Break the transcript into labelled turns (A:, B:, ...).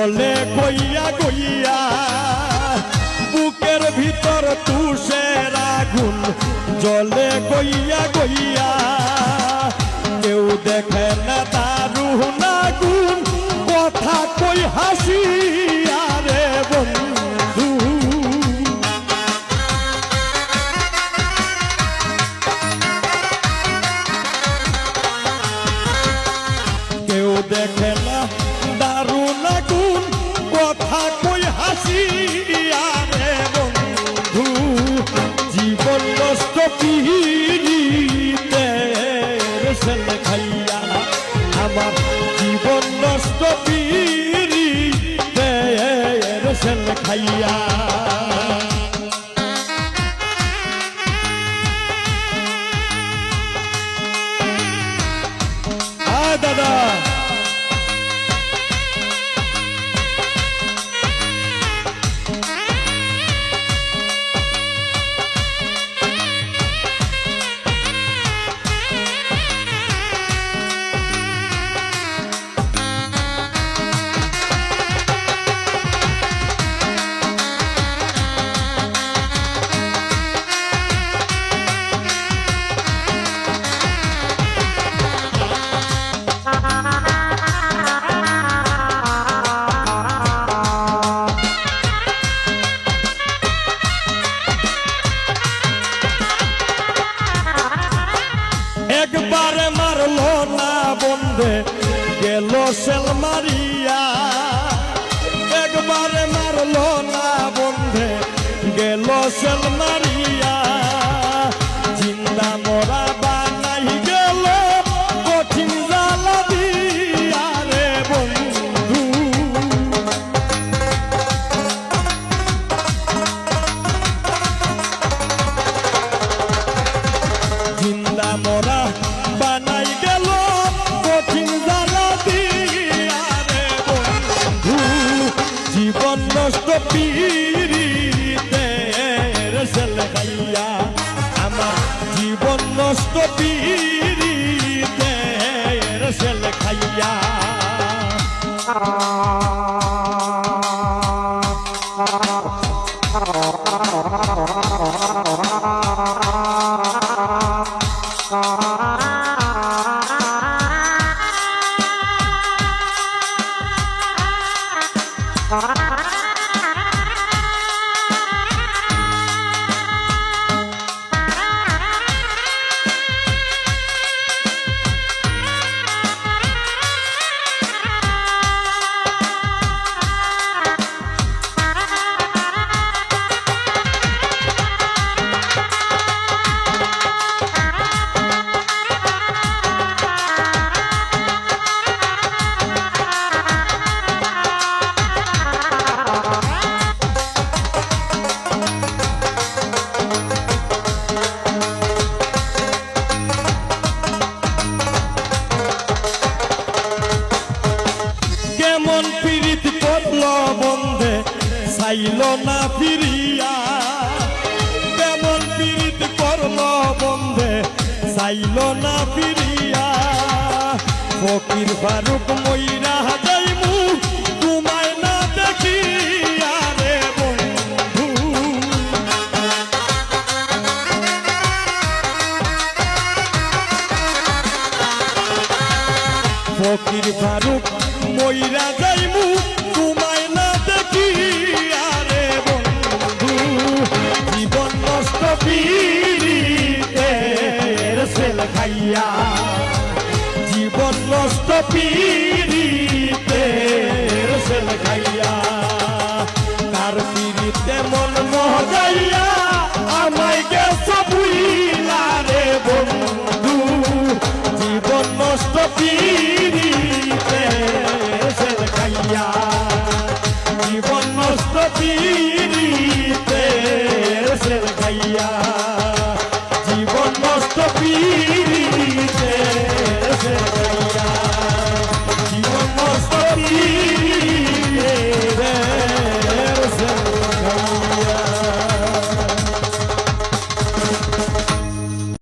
A: জলে গইয়া গইয়া বুকের ভিতর তুষের আগুন জলে গইয়া গইয়া কেউ দেখে না দারুণ আগুন কথা কই হাসি আরে বন্ধু কেউ দেখে না দারুণ আগুন কথা কই হাসি আরে বন্ধু জীবন নষ্ট পিরিতের সেল খাইয়া আমার জীবন নষ্ট পিরিতের সেল খাইয়া দাদা একবার মারলো না বন্ধে গেল সেল মারিয়া একবার মারলো না বন্ধে গেল সেল মারিয়া জিন্দা মরা বানাই গেল কঠিন জ্বালা দিয়া রে বন্ধু জিন্দা মরা বানাই গেল কঠিন জ্বালা দিয়া রে বন্ধু জীবন নষ্ট পিরিতের সেল খাইয়া আমার জীবন নষ্ট পিরিতের সেল খাইয়া কেমন পীড়িত করলো বন্ধে চাইল না ফিরিয়া কেমন পীড়িত করলো বন্ধে চাইল না ফিরিয়া ফকির ফারুক মইরা যাইমু তোমায় না দেখিয়া রে বন্ধু ফকির ফারুক মইরা যাইমু তোমায় না দেখিয়া রে বন্ধু জীবন নষ্ট পিরিতের সেল খাইয়া জীবন নষ্ট পিরিতের সেল খাইয়া কার পিরিতে মন মজাইয়া আমায় গেছ বুইলা রে বন্ধু জীবন নষ্ট পিরিতের সেল খাইয়া জীবন নষ্ট পিরিতের সেল খাইয়া জীবন নষ্ট পিরিতের